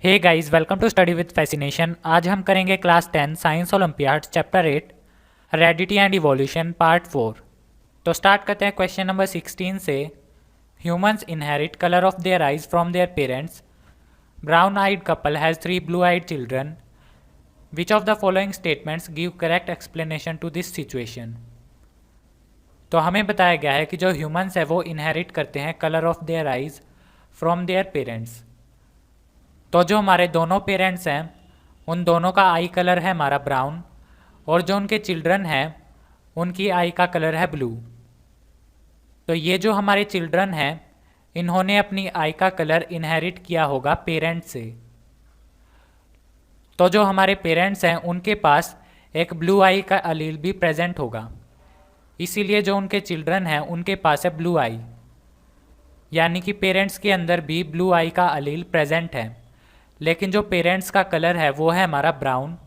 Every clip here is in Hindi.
Hey guys, welcome to study with fascination. आज हम करेंगे class 10 science olympiad chapter 8 heredity and evolution part 4। तो स्टार्ट करते हैं क्वेश्चन नंबर 16 से। Humans inherit colour of their eyes from their parents. Brown eyed couple has 3 blue eyed children. Which of the following statements give correct explanation to this situation. तो हमें बताया गया है कि जो ह्यूमंस है वो इनहेरिट करते हैं colour of their eyes from their parents. तो जो हमारे दोनों पेरेंट्स हैं उन दोनों का आई कलर है हमारा ब्राउन, और जो उनके चिल्ड्रन हैं उनकी आई का कलर है ब्लू। तो ये जो हमारे चिल्ड्रन हैं इन्होंने अपनी आई का कलर इनहेरिट किया होगा पेरेंट्स से। तो जो हमारे पेरेंट्स हैं उनके पास एक ब्लू आई का अलील भी प्रेजेंट होगा, इसीलिए जो उनके चिल्ड्रन हैं उनके पास है ब्लू आई, यानी कि पेरेंट्स के अंदर भी ब्लू आई का अलील प्रेजेंट है। लेकिन जो पेरेंट्स का कलर है वो है हमारा ब्राउन।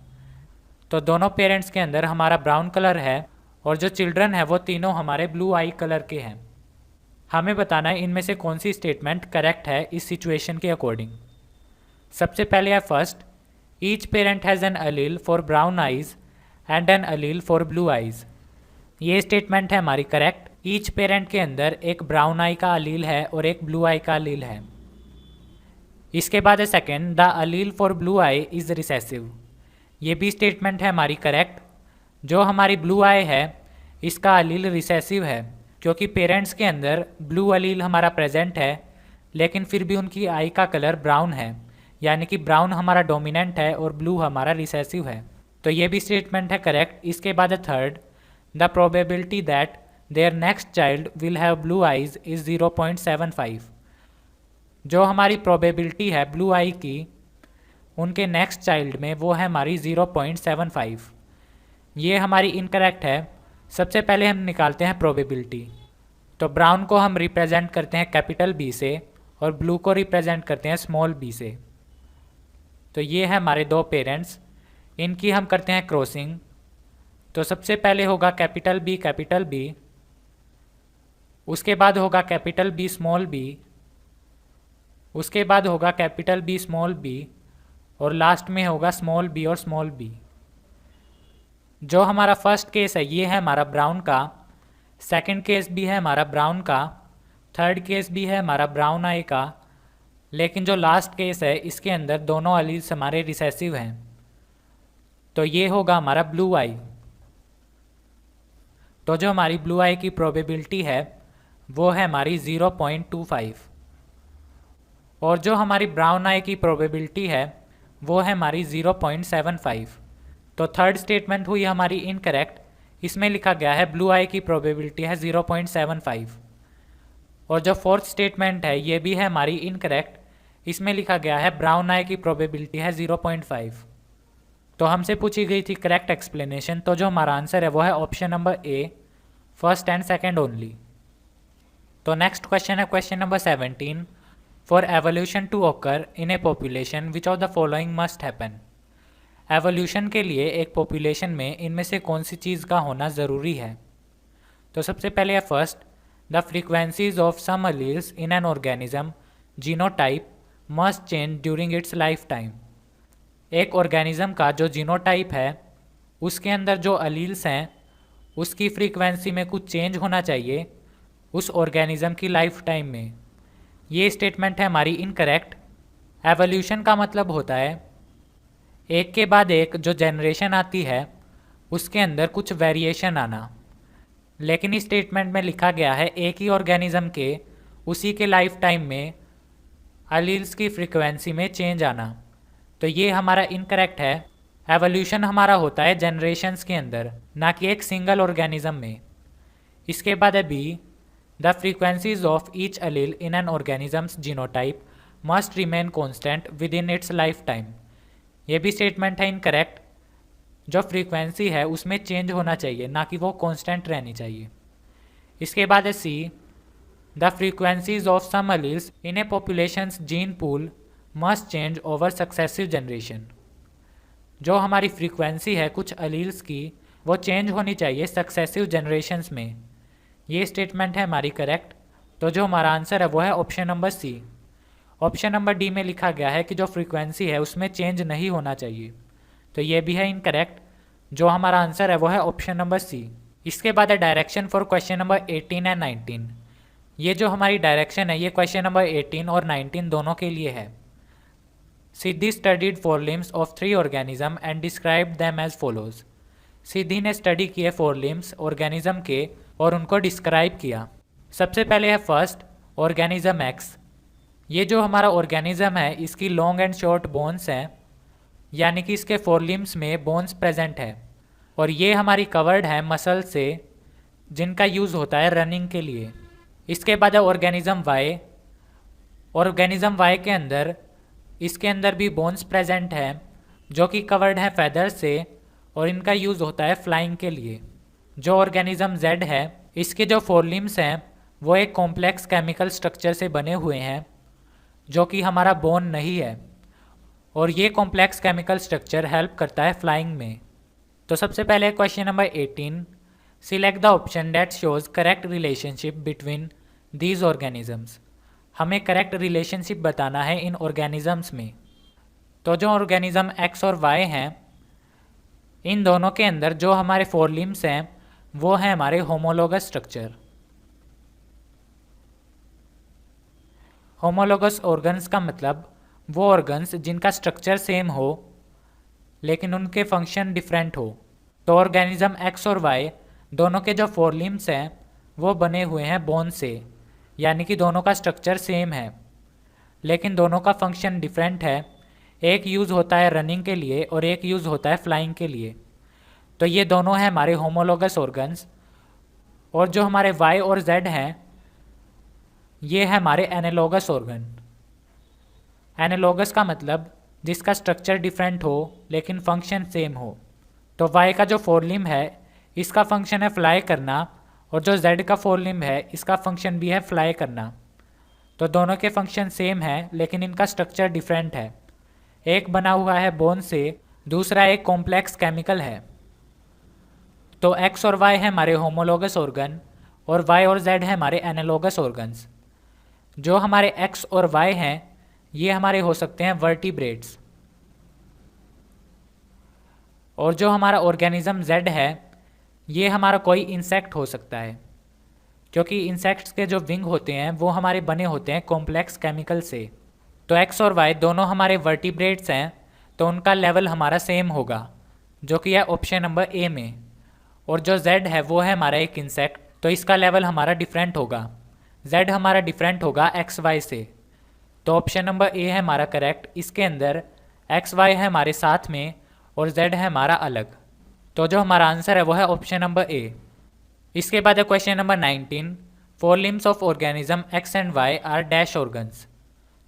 तो दोनों पेरेंट्स के अंदर हमारा ब्राउन कलर है और जो चिल्ड्रन है वो तीनों हमारे ब्लू आई कलर के हैं। हमें बताना है इनमें से कौन सी स्टेटमेंट करेक्ट है इस सिचुएशन के अकॉर्डिंग। सबसे पहले है first, each parent has an allele for brown eyes and an allele for blue eyes. ये स्टेटमेंट है हमारी करेक्ट। ईच पेरेंट के अंदर एक ब्राउन आई का अलील है और एक ब्लू आई का अलील है। इसके बाद है second, the allele for blue eye is recessive. ये भी स्टेटमेंट है हमारी करेक्ट। जो हमारी ब्लू आई है इसका अलील रिसेसिव है, क्योंकि पेरेंट्स के अंदर ब्लू अलील हमारा प्रेजेंट है लेकिन फिर भी उनकी आई का कलर ब्राउन है, यानी कि ब्राउन हमारा डोमिनेंट है और ब्लू हमारा रिसेसिव है। तो ये भी स्टेटमेंट है करेक्ट। इसके बाद है third, the probability that their next child will have blue eyes is 0.75। जो हमारी प्रोबेबिलिटी है ब्लू आई की उनके नेक्स्ट चाइल्ड में वो है हमारी 0.75। ये हमारी इनकरेक्ट है। सबसे पहले हम निकालते हैं प्रोबेबिलिटी। तो ब्राउन को हम रिप्रेजेंट करते हैं कैपिटल बी से और ब्लू को रिप्रेजेंट करते हैं स्मॉल बी से। तो ये है हमारे दो पेरेंट्स, इनकी हम करते हैं क्रॉसिंग। तो सबसे पहले होगा कैपिटल बी, उसके बाद होगा कैपिटल बी स्मॉल बी, उसके बाद होगा कैपिटल बी स्मॉल बी, और लास्ट में होगा स्मॉल बी और स्मॉल बी। जो हमारा फर्स्ट केस है ये है हमारा ब्राउन का, सेकंड केस भी है हमारा ब्राउन का, थर्ड केस भी है हमारा ब्राउन आई का, लेकिन जो लास्ट केस है इसके अंदर दोनों अलील्स हमारे रिसेसिव हैं। तो ये होगा हमारा ब्लू आई। तो जो हमारी ब्लू आई की प्रोबेबिलिटी है वो है हमारी 0.25, और जो हमारी ब्राउन आई की प्रोबेबिलिटी है वो है हमारी 0.75। तो थर्ड स्टेटमेंट हुई हमारी इनकरेक्ट। इसमें लिखा गया है ब्लू आई की प्रोबेबिलिटी है 0.75, और जो फोर्थ स्टेटमेंट है ये भी है हमारी इनकरेक्ट। इसमें लिखा गया है ब्राउन आई की प्रोबेबिलिटी है 0.5। तो हमसे पूछी गई थी करेक्ट एक्सप्लेनेशन, तो जो हमारा आंसर है वो है option number A, first and second only. तो नेक्स्ट क्वेश्चन है question number 17, for evolution to occur in a population which of the following must happen. Evolution के लिए एक पॉपुलेशन में इनमें से कौन सी चीज़ का होना ज़रूरी है। तो सबसे पहले है first, the frequencies of some alleles in an organism genotype must change during its lifetime. एक ऑर्गेनिज्म का जो जीनोटाइप है उसके अंदर जो अलील्स हैं उसकी फ्रीक्वेंसी में कुछ चेंज होना चाहिए उस ऑर्गेनिज्म की लाइफ टाइम में। ये स्टेटमेंट है हमारी इनकरेक्ट। एवोल्यूशन का मतलब होता है एक के बाद एक जो जनरेशन आती है उसके अंदर कुछ वेरिएशन आना, लेकिन इस स्टेटमेंट में लिखा गया है एक ही ऑर्गेनिज्म के उसी के लाइफ टाइम में अलील्स की फ्रीक्वेंसी में चेंज आना। तो ये हमारा इनकरेक्ट है। एवोल्यूशन हमारा होता है जनरेशन्स के अंदर, ना कि एक सिंगल ऑर्गेनिज्म में। इसके बाद है B, the frequencies of each allele in an organism's genotype must remain constant within its lifetime. ये भी स्टेटमेंट है इनकरेक्ट। जो फ्रीक्वेंसी है उसमें चेंज होना चाहिए, ना कि वो कांस्टेंट रहनी चाहिए। इसके बाद है C, the frequencies of some alleles in a population's gene pool must change over successive generation. जो हमारी फ्रीक्वेंसी है कुछ अलील्स की वो चेंज होनी चाहिए सक्सेसिव जनरेशन्स में। ये स्टेटमेंट है हमारी करेक्ट। तो जो हमारा आंसर है वो है option number C. Option number D में लिखा गया है कि जो फ्रीक्वेंसी है उसमें चेंज नहीं होना चाहिए, तो ये भी है इनकरेक्ट। जो हमारा आंसर है वो है ऑप्शन नंबर सी। इसके बाद है direction for question number 18 and 19। ये जो हमारी डायरेक्शन है ये क्वेश्चन नंबर 18 और 19 दोनों के लिए है। Siddhi studied 4 limbs of 3 organism and describe them as follows. Siddhi ने स्टडी किए 4 लिम्स ऑर्गेनिज्म के और उनको डिस्क्राइब किया। सबसे पहले है फर्स्ट ऑर्गेनिज्म एक्स। ये जो हमारा ऑर्गेनिज्म है इसकी लॉन्ग एंड शॉर्ट बोन्स हैं, यानी कि इसके 4 लिम्स में बोन्स प्रेजेंट है और ये हमारी कवर्ड है मसल से जिनका यूज़ होता है रनिंग के लिए। इसके बाद है ऑर्गेनिज्म वाई। ऑर्गेनिज्म वाई के अंदर इसके अंदर भी बोन्स प्रेजेंट है जो कि कवर्ड है फैदर से और इनका यूज़ होता है फ्लाइंग के लिए। जो ऑर्गेनिज्म जेड है इसके जो 4 लिम्स हैं वो एक कॉम्प्लेक्स केमिकल स्ट्रक्चर से बने हुए हैं जो कि हमारा बोन नहीं है, और ये कॉम्प्लेक्स केमिकल स्ट्रक्चर हेल्प करता है फ्लाइंग में। तो सबसे पहले question number 18, select the option that shows correct relationship between these organisms. हमें करेक्ट रिलेशनशिप बताना है इन ऑर्गेनिजम्स में। तो जो ऑर्गेनिज्म एक्स और वाई हैं इन दोनों के अंदर जो हमारे 4 लिम्स हैं वो हैं हमारे होमोलोगस स्ट्रक्चर। होमोलोगस ऑर्गन्स का मतलब वो ऑर्गन्स जिनका स्ट्रक्चर सेम हो लेकिन उनके फंक्शन डिफरेंट हो। तो ऑर्गेनिज्म एक्स और वाई दोनों के जो 4 लिम्स हैं वो बने हुए हैं बोन से, यानी कि दोनों का स्ट्रक्चर सेम है लेकिन दोनों का फंक्शन डिफरेंट है। एक यूज़ होता है रनिंग के लिए और एक यूज़ होता है फ्लाइंग के लिए। तो ये दोनों हैं हमारे होमोलोगस ऑर्गन्स। और जो हमारे वाई और जेड हैं ये है हमारे एनालॉगस ऑर्गन। एनालॉगस का मतलब जिसका स्ट्रक्चर डिफरेंट हो लेकिन फंक्शन सेम हो। तो वाई का जो 4 लिम्ब है इसका फंक्शन है फ्लाई करना और जो जेड का 4 लिम्ब है इसका फंक्शन भी है फ्लाई करना। तो दोनों के फंक्शन सेम है लेकिन इनका स्ट्रक्चर डिफरेंट है। एक बना हुआ है बोन से, दूसरा एक कॉम्प्लेक्स केमिकल है। तो एक्स और वाई है हमारे होमोलोगस ऑर्गन और वाई और जेड है हमारे एनालॉगस ऑर्गन्स। जो हमारे एक्स और वाई हैं ये हमारे हो सकते हैं वर्टिब्रेट्स, और जो हमारा ऑर्गेनिज्म जेड है ये हमारा कोई इंसेक्ट हो सकता है, क्योंकि इंसेक्ट्स के जो विंग होते हैं वो हमारे बने होते हैं कॉम्प्लेक्स केमिकल से। तो एक्स और वाई दोनों हमारे वर्टिब्रेट्स हैं तो उनका लेवल हमारा सेम होगा जो कि है ऑप्शन नंबर ए में। और जो जेड है वो है हमारा एक इंसेक्ट तो इसका लेवल हमारा डिफरेंट होगा। जेड हमारा डिफरेंट होगा एक्स वाई से, तो ऑप्शन नंबर ए है हमारा करेक्ट। इसके अंदर एक्स वाई है हमारे साथ में और जेड है हमारा अलग। तो जो हमारा आंसर है वो है ऑप्शन नंबर ए। इसके बाद है question number 19, 4 limbs of organism X and Y are dash organs.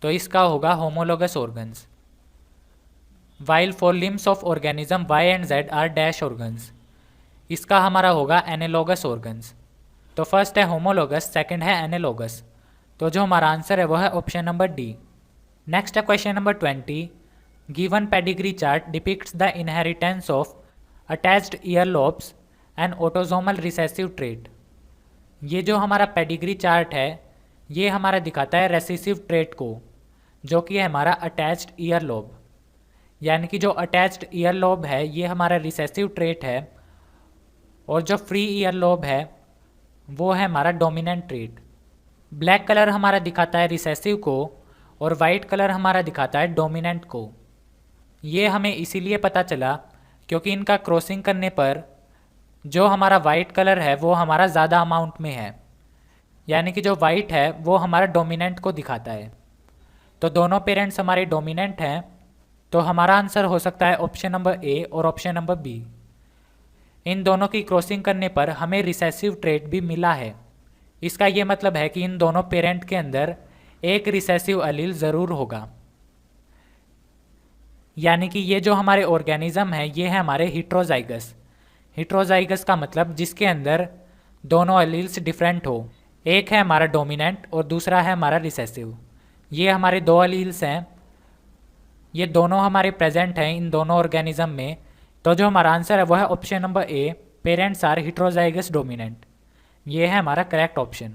तो इसका होगा homologous organs. While 4 limbs of organism Y and Z are dash organs, इसका हमारा होगा एनालॉगस ऑर्गन्स। तो फर्स्ट है होमोलोगस, सेकंड है एनालॉगस। तो जो हमारा आंसर है वो है ऑप्शन नंबर डी। नेक्स्ट है question number 20, given pedigree chart depicts the inheritance of attached ear lobes and autosomal recessive trait. ये जो हमारा पेडिग्री चार्ट है ये हमारा दिखाता है रेसेसिव ट्रेट को, जो कि है हमारा अटैच्ड ईयर लोब। यानी कि जो अटैच्ड ईयर लोब है ये हमारा रिसेसिव ट्रेट है और जो फ्री ईयर लोब है वो है हमारा डोमिनेंट ट्रेट। ब्लैक कलर हमारा दिखाता है रिसेसिव को और वाइट कलर हमारा दिखाता है डोमिनेंट को। ये हमें इसीलिए पता चला क्योंकि इनका क्रॉसिंग करने पर जो हमारा वाइट कलर है वो हमारा ज़्यादा अमाउंट में है, यानी कि जो वाइट है वो हमारा डोमिनेंट को दिखाता है। तो दोनों पेरेंट्स हमारे डोमिनेंट हैं, तो हमारा आंसर हो सकता है ऑप्शन नंबर ए और ऑप्शन नंबर बी। इन दोनों की क्रॉसिंग करने पर हमें रिसेसिव ट्रेट भी मिला है। इसका ये मतलब है कि इन दोनों पेरेंट के अंदर एक रिसेसिव अलील ज़रूर होगा। यानी कि ये जो हमारे ऑर्गेनिज्म है ये है हमारे हिट्रोजाइगस। हिट्रोजाइगस का मतलब जिसके अंदर दोनों अलील्स डिफरेंट हो, एक है हमारा डोमिनेंट और दूसरा है हमारा रिसेसिव। ये हमारे 2 अलील्स हैं, ये दोनों हमारे प्रेजेंट हैं इन दोनों ऑर्गेनिज्म में। तो जो हमारा आंसर है वो है option number A, parents are heterozygous dominant. ये है हमारा करेक्ट ऑप्शन।